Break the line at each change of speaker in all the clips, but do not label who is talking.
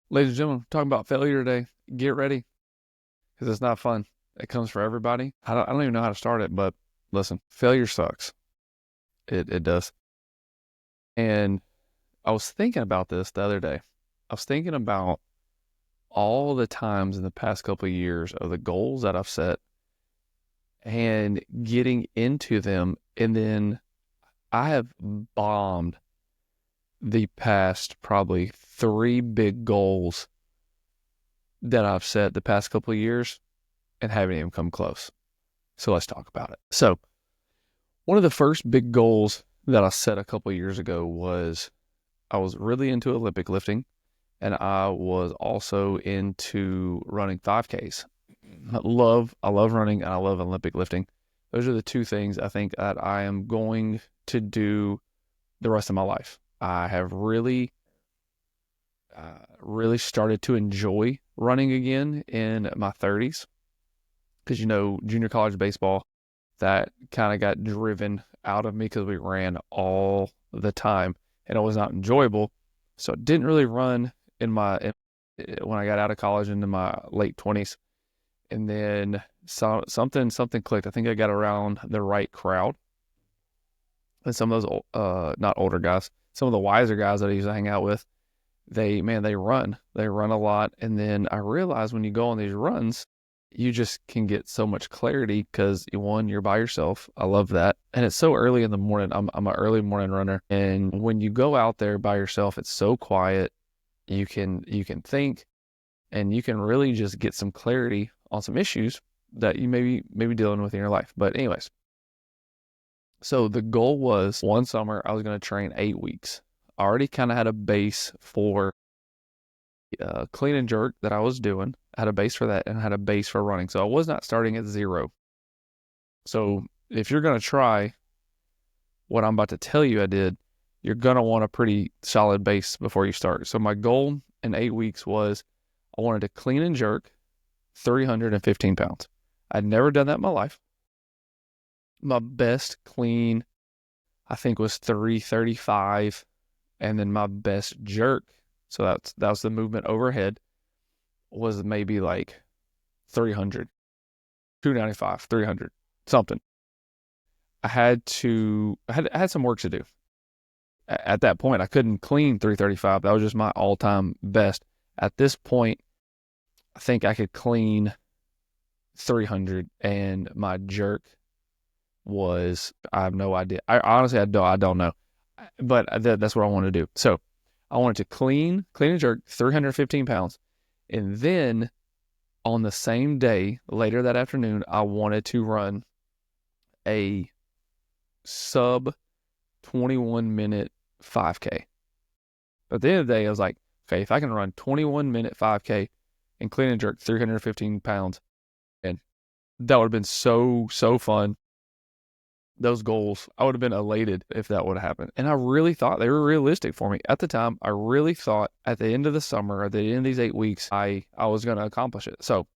Ladies and gentlemen, talking about failure today. Get ready because it's not fun. It comes for everybody. I don't even know how to start it, but listen, failure sucks. It does. And I was thinking about this the other day. I was thinking about all the times in the past couple of years of the goals that I've set and getting into them. And then I have bombed the past probably three big goals that I've set the past couple of years and haven't even come close. So let's talk about it. So one of the first big goals that I set a couple of years ago was I was really into Olympic lifting and I was also into running 5Ks. I love running and I love Olympic lifting. Those are the two things I think that I am going to do the rest of my life. I have really started to enjoy running again in my 30s because, junior college baseball, that kind of got driven out of me because we ran all the time and it was not enjoyable. So I didn't really run when I got out of college into my late 20s. And then something clicked. I think I got around the right crowd. And some of those, not older guys, some of the wiser guys that I used to hang out with, they run. They run a lot. And then I realized when you go on these runs, you just can get so much clarity because one, you're by yourself. I love that. And it's so early in the morning. I'm an early morning runner. And when you go out there by yourself, it's so quiet. You can think and you can really just get some clarity on some issues that you maybe dealing with in your life. But anyways, so the goal was one summer I was going to train 8 weeks. I already kind of had a base for clean and jerk that I was doing. I had a base for that and I had a base for running. So I was not starting at zero. So if you're going to try what I'm about to tell you I did, you're going to want a pretty solid base before you start. So my goal in 8 weeks was I wanted to clean and jerk 315 pounds. I'd never done that in my life. My best clean, I think, was 335. And then my best jerk, so that was the movement overhead, was maybe like 300, 295, 300, something. I had some work to do. At that point, I couldn't clean 335. That was just my all-time best. At this point, I think I could clean 300, and my jerk was, I have no idea. I honestly, I don't know, but that's what I wanted to do. So I wanted to clean and jerk 315 pounds. And then on the same day, later that afternoon, I wanted to run a sub 21-minute 5K. But at the end of the day, I was like, okay, if I can run 21-minute 5K and clean and jerk 315 pounds, and that would have been so fun. Those goals, I would have been elated if that would have happened. And I really thought they were realistic for me. At the time, I really thought at the end of the summer, at the end of these 8 weeks, I was going to accomplish it. So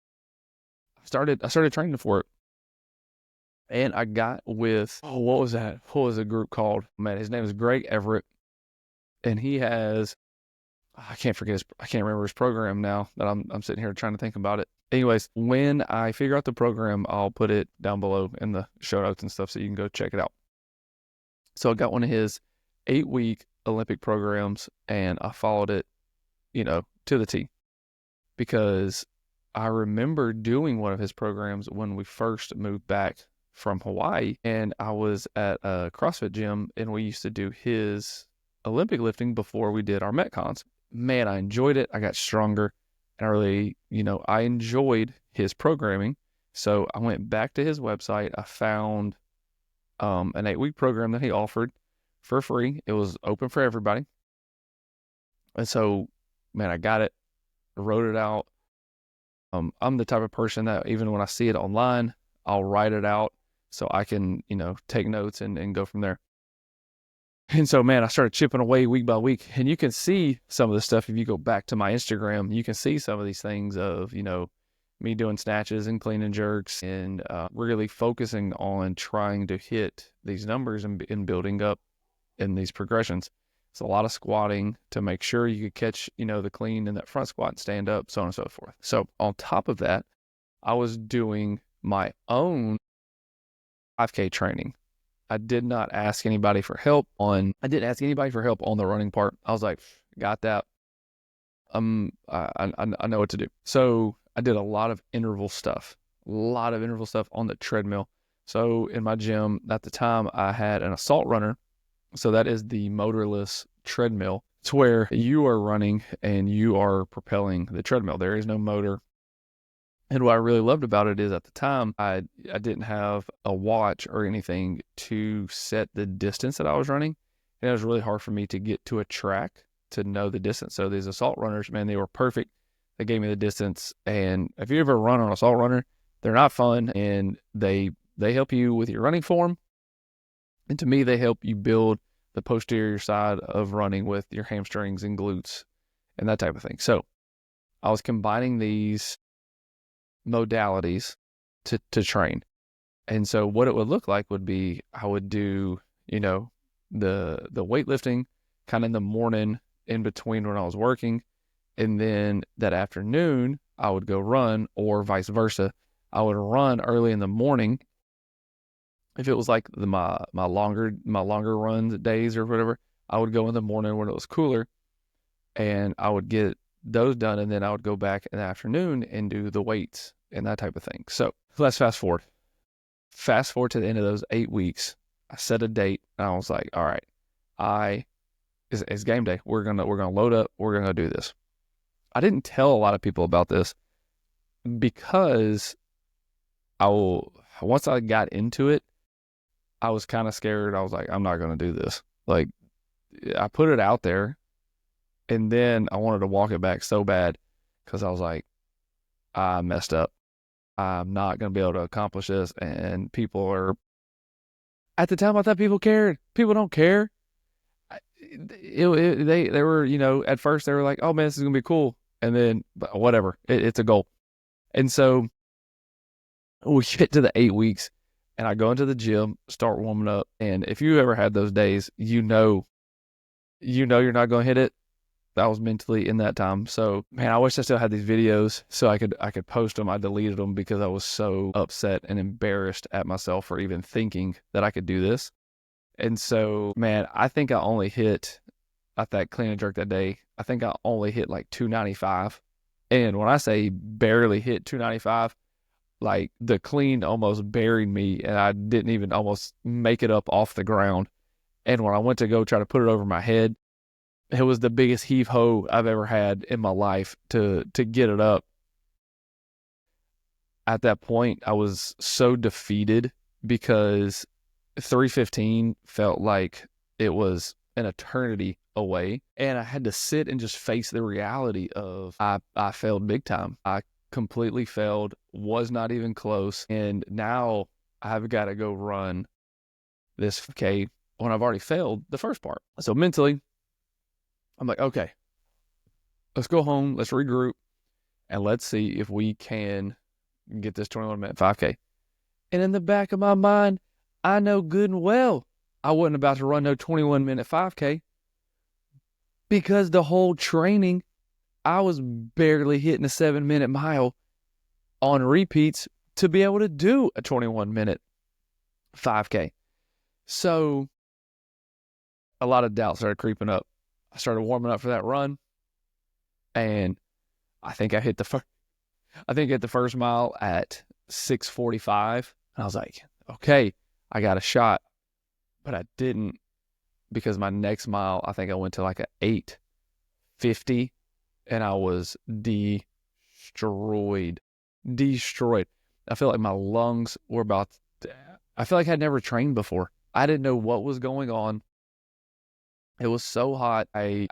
I started training for it. And I got with, what was that? What was the group called? Man, his name is Greg Everett. And he has, I can't remember his program now that I'm sitting here trying to think about it. Anyways, when I figure out the program, I'll put it down below in the show notes and stuff so you can go check it out. So I got one of his 8-week Olympic programs and I followed it, to the T, because I remember doing one of his programs when we first moved back from Hawaii, and I was at a CrossFit gym and we used to do his Olympic lifting before we did our Metcons. Man, I enjoyed it. I got stronger and I really, I enjoyed his programming. So I went back to his website. I found an 8-week program that he offered for free. It was open for everybody. And so, man, I got it, wrote it out. I'm the type of person that even when I see it online, I'll write it out so I can, take notes and go from there. And so, man, I started chipping away week by week. And you can see some of the stuff if you go back to my Instagram. You can see some of these things of, me doing snatches and clean and jerks and really focusing on trying to hit these numbers and building up in these progressions. It's a lot of squatting to make sure you could catch, the clean in that front squat and stand up, so on and so forth. So on top of that, I was doing my own 5K training. I didn't ask anybody for help on the running part. I was like, got that. I know what to do. So I did a lot of interval stuff on the treadmill. So in my gym at the time, I had an assault runner. So that is the motorless treadmill. It's where you are running and you are propelling the treadmill. There is no motor. And what I really loved about it is at the time, I didn't have a watch or anything to set the distance that I was running. And it was really hard for me to get to a track to know the distance. So these assault runners, man, they were perfect. They gave me the distance. And if you ever run on an assault runner, they're not fun, and they help you with your running form. And to me, they help you build the posterior side of running with your hamstrings and glutes and that type of thing. So I was combining these modalities to train. And so what it would look like would be I would do, the weightlifting kind of in the morning in between when I was working. And then that afternoon I would go run, or vice versa. I would run early in the morning. If it was like my longer runs days or whatever, I would go in the morning when it was cooler, and I would get those done, and then I would go back in the afternoon and do the weights and that type of thing. So let's fast forward. Fast forward to the end of those 8 weeks. I set a date, and I was like, all right, it's game day. We're gonna load up. We're gonna do this. I didn't tell a lot of people about this because once I got into it, I was kind of scared. I was like, I'm not gonna do this. Like, I put it out there, and then I wanted to walk it back so bad because I was like, I messed up. I'm not going to be able to accomplish this. And at the time, I thought people cared. People don't care. They were, at first they were like, oh man, this is going to be cool. And then, but whatever, it's a goal. And so we get to the 8 weeks, and I go into the gym, start warming up. And if you ever had those days, you're not going to hit it. I was mentally in that time. So man, I wish I still had these videos so I could post them. I deleted them because I was so upset and embarrassed at myself for even thinking that I could do this. And so, man, I think I only hit at that clean and jerk that day. I think I only hit like 295. And when I say barely hit 295, like the clean almost buried me, and I didn't even almost make it up off the ground. And when I went to go try to put it over my head, it was the biggest heave-ho I've ever had in my life to get it up. At that point, I was so defeated because 315 felt like it was an eternity away. And I had to sit and just face the reality of I failed big time. I completely failed, was not even close. And now I've got to go run this 5K when I've already failed the first part. So mentally, I'm like, okay, let's go home, let's regroup, and let's see if we can get this 21-minute 5K. And in the back of my mind, I know good and well I wasn't about to run no 21-minute 5K because the whole training, I was barely hitting a 7-minute mile on repeats to be able to do a 21-minute 5K. So a lot of doubt started creeping up. I started warming up for that run, and I think I hit the first mile at 6:45. And I was like, okay, I got a shot. But I didn't, because my next mile, I think I went to like an 8:50, and I was destroyed. I feel like my lungs were I feel like I'd never trained before. I didn't know what was going on. It was so hot. The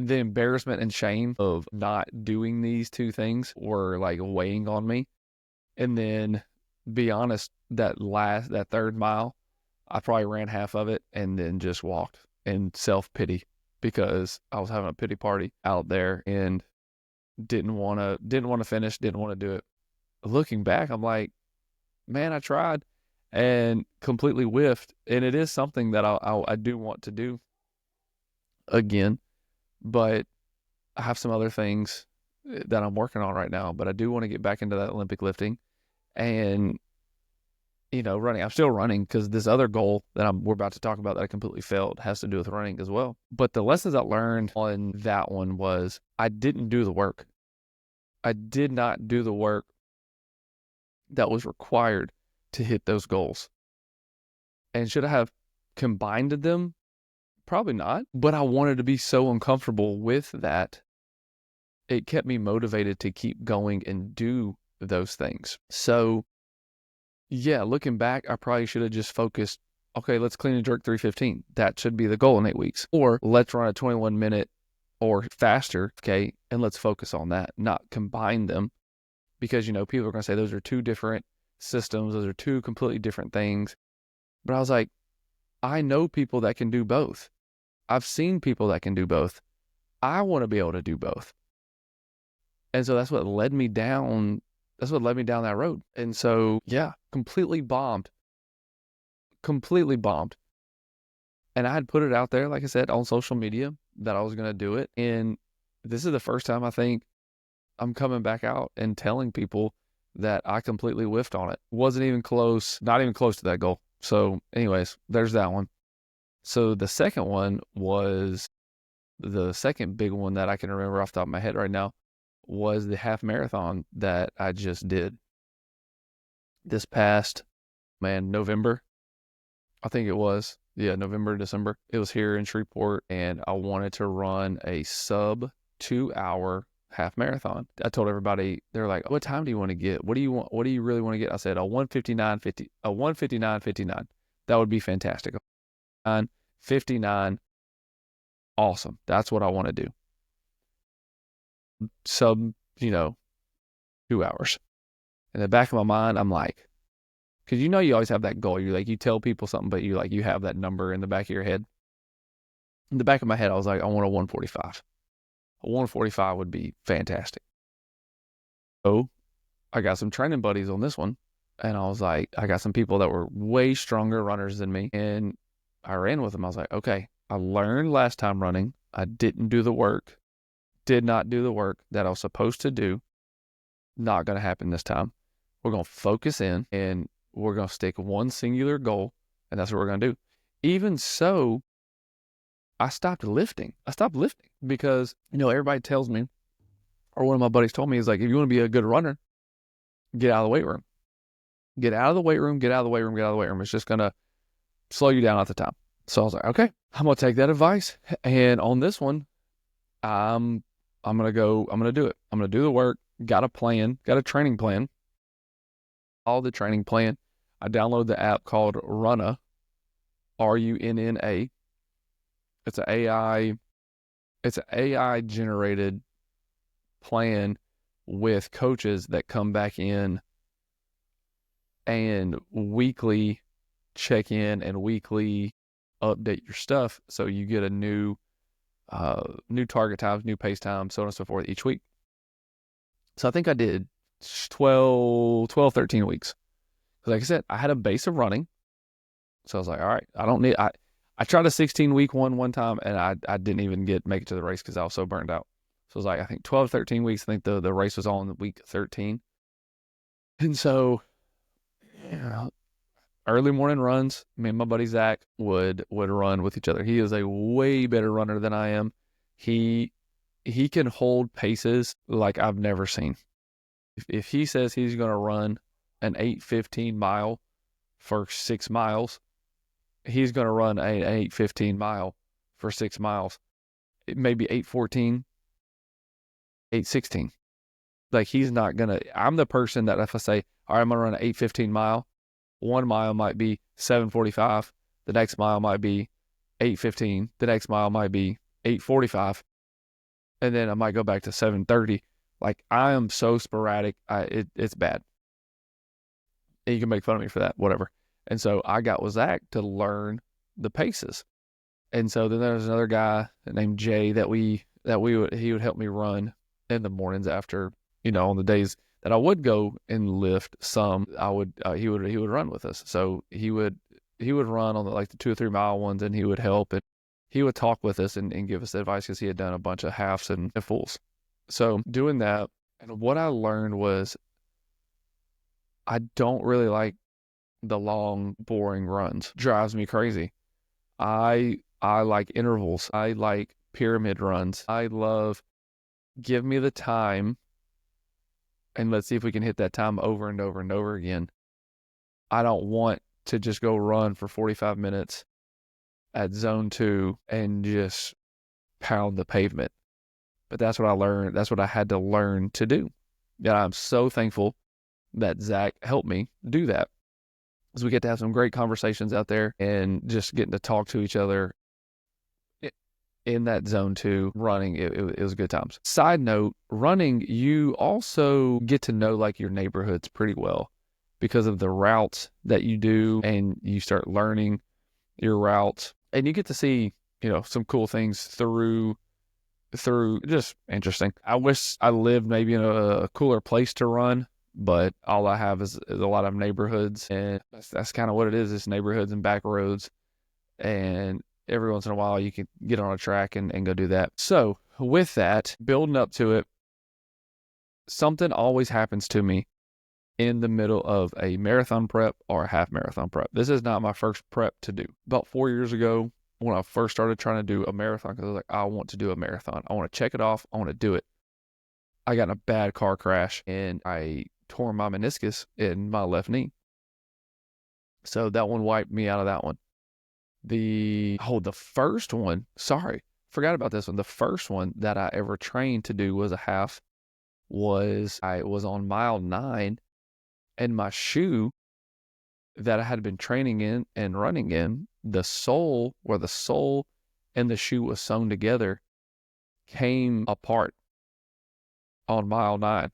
embarrassment and shame of not doing these two things were like weighing on me. And then, be honest, that third mile, I probably ran half of it and then just walked in self-pity because I was having a pity party out there and didn't want to finish, didn't want to do it. Looking back, I'm like, man, I tried and completely whiffed. And it is something that I do want to do. again, but I have some other things that I'm working on right now, but I do want to get back into that Olympic lifting and, running. I'm still running because this other goal that we're about to talk about that I completely failed has to do with running as well. But the lessons I learned on that one was I didn't do the work. I did not do the work that was required to hit those goals. And should I have combined them? Probably not. But I wanted to be so uncomfortable with that. It kept me motivated to keep going and do those things. So, yeah, looking back, I probably should have just focused, okay, let's clean and jerk 315. That should be the goal in 8 weeks. Or let's run a 21 minute or faster, okay, and let's focus on that, not combine them. Because, people are going to say those are two different systems. Those are two completely different things. But I was like, I know people that can do both. I've seen people that can do both. I want to be able to do both. And so that's what led me down. That's what led me down that road. And so, yeah, completely bombed. And I had put it out there, like I said, on social media that I was going to do it. And this is the first time I think I'm coming back out and telling people that I completely whiffed on it. Wasn't even close, not even close to that goal. So anyways, there's that one. So the second one was the second big one that I can remember off the top of my head right now was the half marathon that I just did this past, November. I think it was. Yeah, November, December. It was here in Shreveport, and I wanted to run a sub 2-hour half marathon. I told everybody, they're like, what time do you want to get? What do you want? What do you really want to get? I said, a 1:59:59. That would be fantastic. 59, awesome. That's what I want to do. Sub, 2 hours. In the back of my mind, I'm like, because you always have that goal. You're like, you tell people something, but you have that number in the back of your head. In the back of my head, I was like, I want a 145. A 145 would be fantastic. So I got some training buddies on this one. And I was like, I got some people that were way stronger runners than me. And I ran with them. I was like, okay, I learned last time running. I didn't do the work. Did not do the work that I was supposed to do. Not going to happen this time. We're going to focus in and we're going to stick one singular goal. And that's what we're going to do. Even so, I stopped lifting. Because, everybody tells me, or one of my buddies told me, is like, if you want to be a good runner, get out of the weight room. Get out of the weight room. It's just going to slow you down at the time. So I was like, okay, I'm going to take that advice. And on this one, I'm going to do it. I'm going to do the work. Got a plan, got a training plan. All the training plan. I download the app called Runna, RUNNA. It's an AI generated plan with coaches that come back in and weekly check in and weekly update your stuff. So you get a new target times, new pace times, so on and so forth each week. So I think I did 12, 13 weeks. Like I said, I had a base of running. So I was like, all right, I tried a 16-week one time, and I didn't even make it to the race because I was so burned out. So it was like, I think 12, 13 weeks. I think the race was on week 13. And so, early morning runs, me and my buddy Zach would run with each other. He is a way better runner than I am. He can hold paces like I've never seen. If he says he's going to run an 8:15 mile for 6 miles, he's going to run an 8:15 mile for 6 miles. It may be 8:14, 8:16. Like, he's not going to, I'm the person that if I say, all right, I'm going to run an 8:15 mile, 1 mile might be 7:45. The next mile might be 8:15. The next mile might be 8:45. And then I might go back to 7:30. Like, I am so sporadic. It's bad. And you can make fun of me for that, whatever. And so I got with Zach to learn the paces. And so then there was another guy named Jay that he would help me run in the mornings after, on the days that I would go and lift some, he would run with us. So he would run on the 2 or 3 mile ones, and he would help, and he would talk with us and give us advice because he had done a bunch of halves and fulls. So doing that, and what I learned was I don't really like the long, boring runs. Drives me crazy. I like intervals. I like pyramid runs. I love give me the time and let's see if we can hit that time over and over and over again. I don't want to just go run for 45 minutes at zone 2 and just pound the pavement. But that's what I learned. That's what I had to learn to do. And I'm so thankful that Zach helped me do that. Because we get to have some great conversations out there and just getting to talk to each other in that zone 2 running. It was good times. Side note, running, you also get to know like your neighborhoods pretty well because of the routes that you do, and you start learning your routes, and you get to see, some cool things through just interesting. I wish I lived maybe in a cooler place to run, but all I have is a lot of neighborhoods, and that's kind of what it is. It's neighborhoods and back roads, and every once in a while you can get on a track and go do that. So with that, building up to it, something always happens to me in the middle of a marathon prep or a half marathon prep. This is not my first prep to do. About 4 years ago, when I first started trying to do a marathon, because I was like, I want to do a marathon. I want to check it off. I want to do it. I got in a bad car crash and I tore my meniscus in my left knee. So that one wiped me out of that one. The first one, forgot about this one. The first one that I ever trained to do was a half. I was on mile 9, and my shoe that I had been training in and running in, the sole and the shoe was sewn together, came apart on mile 9.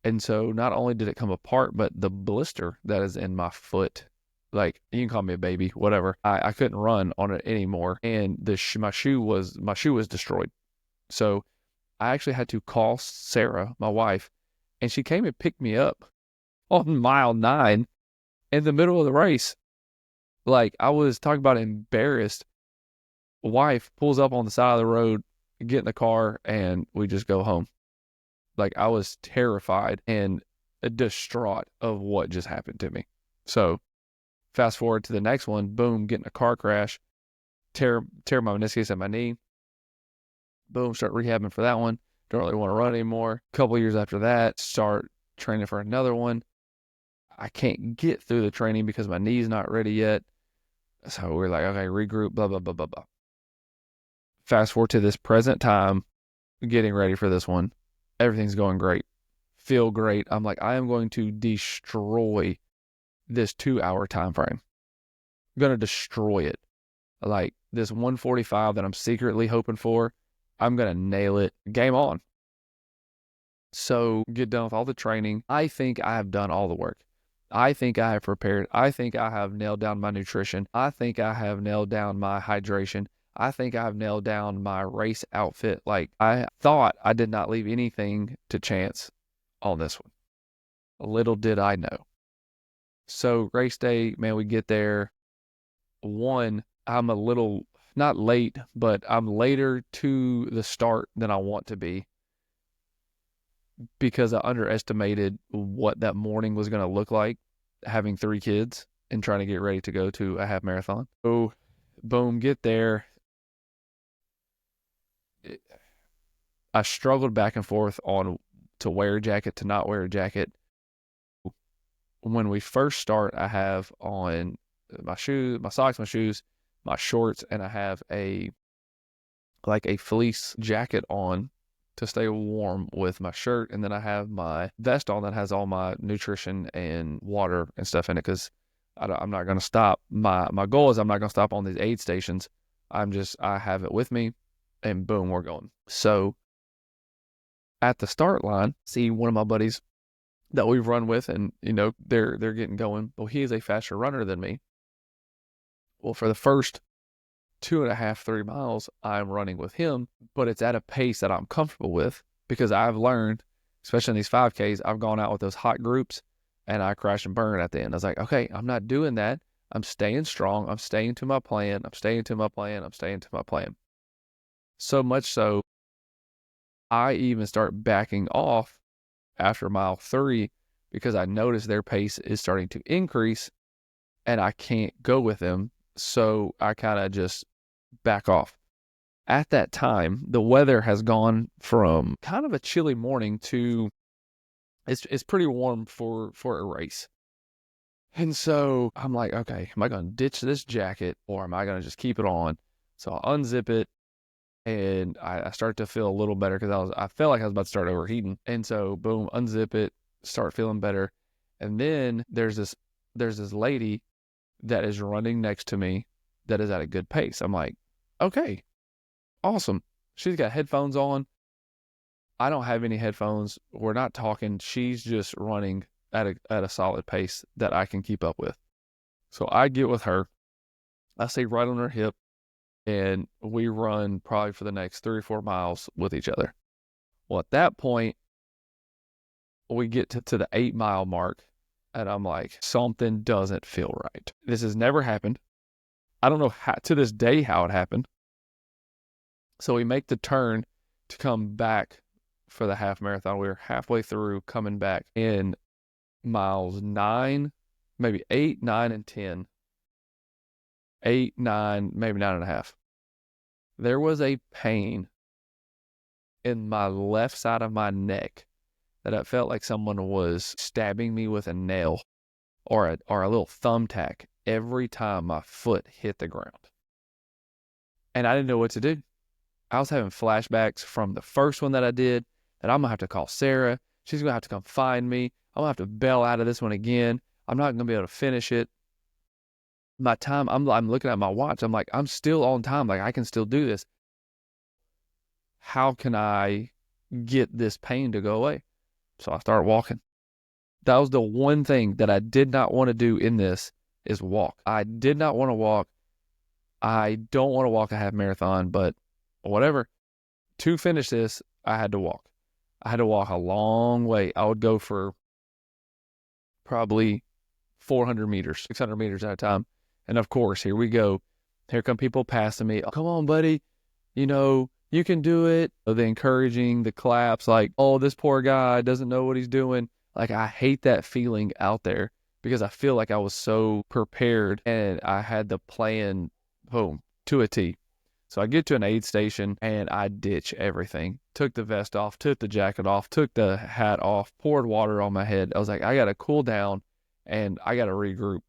And so not only did it come apart, but the blister that is in my foot, like, you can call me a baby, whatever. I couldn't run on it anymore, and my shoe was destroyed. So I actually had to call Sarah, my wife, and she came and picked me up on mile 9 in the middle of the race. Like, I was talking about embarrassed. Wife pulls up on the side of the road, get in the car, and we just go home. Like, I was terrified and distraught of what just happened to me. So fast forward to the next one, boom, get in a car crash, tear my meniscus at my knee. Boom, start rehabbing for that one. Don't really want to run anymore. A couple years after that, start training for another one. I can't get through the training because my knee's not ready yet. So we're like, okay, regroup, blah, blah, blah, blah, blah. Fast forward to this present time, getting ready for this one. Everything's going great. Feel great. I'm like, I am going to destroy this 2-hour time frame. I'm going to destroy it. Like, this 145 that I'm secretly hoping for, I'm going to nail it. Game on. So get done with all the training. I think I have done all the work. I think I have prepared. I think I have nailed down my nutrition. I think I have nailed down my hydration. I think I've nailed down my race outfit. Like, I thought I did not leave anything to chance on this one. Little did I know. So race day, man, we get there. I'm a little, not late, but I'm later to the start than I want to be, because I underestimated what that morning was going to look like, having 3 kids and trying to get ready to go to a half marathon. So boom, get there. I struggled back and forth on to wear a jacket, to not wear a jacket. When we first start, I have on my shoes, my socks, my shoes, my shorts, and I have a fleece jacket on to stay warm with my shirt. And then I have my vest on that has all my nutrition and water and stuff in it, because I'm not going to stop. My goal is I'm not going to stop on these aid stations. I have it with me, and boom, we're going. So at the start line, see one of my buddies that we've run with, and they're getting going. Well, he is a faster runner than me. Well, for the first 2.5, 3 miles, I'm running with him, but it's at a pace that I'm comfortable with, because I've learned, especially in these 5Ks, I've gone out with those hot groups and I crash and burn at the end. I was like, okay, I'm not doing that. I'm staying strong. I'm staying to my plan. I'm staying to my plan. I'm staying to my plan. So much so, I even start backing off after mile 3 because I notice their pace is starting to increase and I can't go with them. So I kind of just back off. At that time, the weather has gone from kind of a chilly morning to it's pretty warm for a race. And so I'm like, okay, am I going to ditch this jacket or am I going to just keep it on? So I unzip it and I start to feel a little better because I felt like I was about to start overheating. And so boom, unzip it, start feeling better. And then there's this lady that is running next to me that is at a good pace. I'm like, okay, awesome. She's got headphones on. I don't have any headphones. We're not talking. She's just running at a solid pace that I can keep up with. So I get with her. I stay right on her hip, and we run probably for the next 3 or 4 miles with each other. Well, at that point, we get to the 8 mile mark, and I'm like, something doesn't feel right. This has never happened. I don't know how, to this day how it happened. So we make the turn to come back for the half marathon. We were halfway through coming back in miles 9, maybe 8, 9, and 10. 8, 9, maybe 9.5. There was a pain in my left side of my neck that it felt like someone was stabbing me with a nail or a little thumbtack every time my foot hit the ground. And I didn't know what to do. I was having flashbacks from the first one that I did that I'm going to have to call Sarah. She's going to have to come find me. I'm going to have to bail out of this one again. I'm not going to be able to finish it. My time, I'm looking at my watch. I'm like, I'm still on time. Like, I can still do this. How can I get this pain to go away? So I start walking. That was the one thing that I did not want to do in this is walk. I did not want to walk. I don't want to walk a half marathon, but whatever. To finish this, I had to walk. I had to walk a long way. I would go for probably 400 meters, 600 meters at a time. And of course, here we go. Here come people passing me. Oh, come on, buddy. You can do it. The encouraging, the claps, like, oh, this poor guy doesn't know what he's doing. Like, I hate that feeling out there because I feel like I was so prepared and I had the plan, boom, to a T. So I get to an aid station and I ditch everything. Took the vest off, took the jacket off, took the hat off, poured water on my head. I was like, I got to cool down and I got to regroup.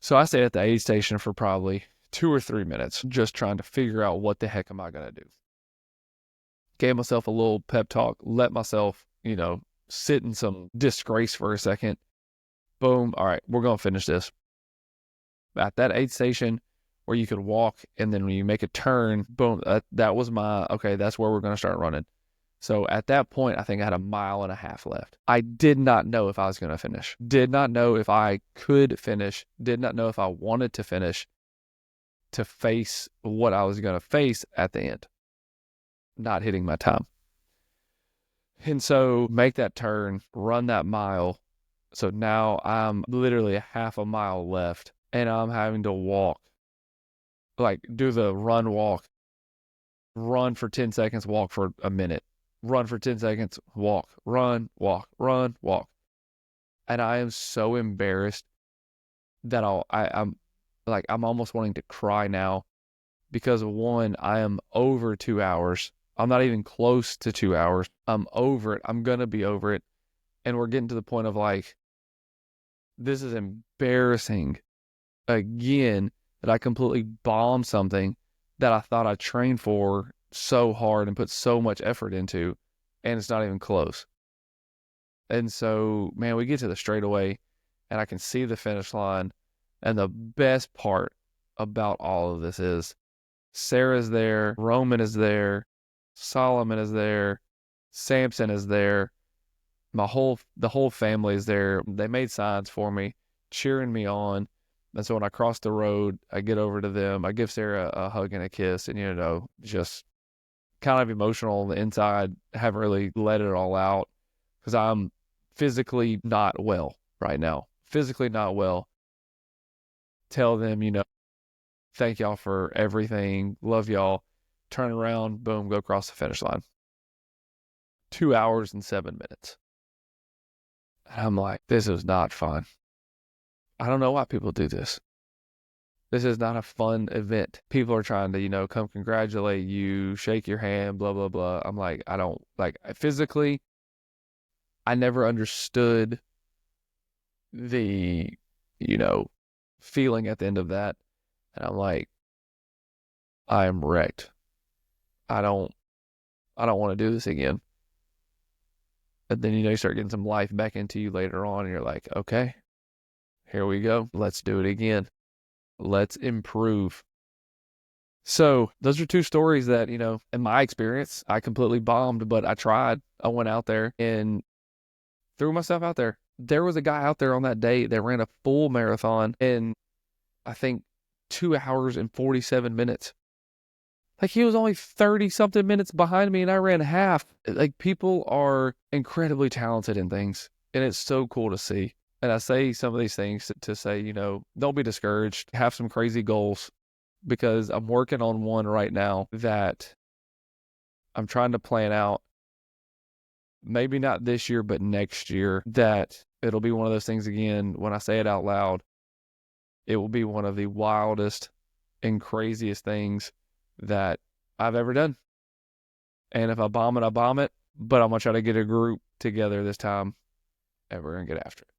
So I stayed at the aid station for probably 2 or 3 minutes, just trying to figure out what the heck am I going to do. Gave myself a little pep talk, let myself, sit in some disgrace for a second. Boom. All right, we're going to finish this. At that aid station where you could walk and then when you make a turn, boom, that was okay, that's where we're going to start running. So at that point, I think I had 1.5 miles left. I did not know if I was going to finish. Did not know if I could finish. Did not know if I wanted to finish to face what I was going to face at the end. Not hitting my time. And so make that turn, run that mile. So now I'm literally 0.5 mile left and I'm having to walk, like do the run, walk, run for 10 seconds, walk for a minute, run for 10 seconds, walk, run, walk, run, walk. And I am so embarrassed that I'm almost wanting to cry now because one, I am over 2 hours. I'm not even close to 2 hours. I'm over it. I'm going to be over it. And we're getting to the point of like, this is embarrassing again that I completely bombed something that I thought I trained for so hard and put so much effort into, and it's not even close. And so, man, we get to the straightaway and I can see the finish line. And the best part about all of this is Sarah's there, Roman is there, Solomon is there, Samson is there. The whole family is there. They made signs for me, cheering me on. And so when I cross the road, I get over to them. I give Sarah a hug and a kiss and, just kind of emotional on the inside. I haven't really let it all out because I'm physically not well right now. Physically not well. Tell them, thank y'all for everything. Love y'all. turn around, boom, go across the finish line. 2 hours and 7 minutes. And I'm like, this is not fun. I don't know why people do this. This is not a fun event. People are trying to, come congratulate you, shake your hand, blah, blah, blah. I'm like, I don't, like, physically, I never understood the, feeling at the end of that. And I'm like, I am wrecked. I don't want to do this again. And then, you start getting some life back into you later on, and you're like, okay, here we go. Let's do it again. Let's improve. So those are two stories that, in my experience, I completely bombed, but I tried. I went out there and threw myself out there. There was a guy out there on that day that ran a full marathon in, I think, 2 hours and 47 minutes. Like, he was only 30 something minutes behind me and I ran half. Like, people are incredibly talented in things, and it's so cool to see. And I say some of these things to say, don't be discouraged. Have some crazy goals, because I'm working on one right now that I'm trying to plan out. Maybe not this year, but next year, that it'll be one of those things again. When I say it out loud, it will be one of the wildest and craziest things that I've ever done. And if I bomb it, I bomb it. But I'm going to try to get a group together this time, and we're going to get after it.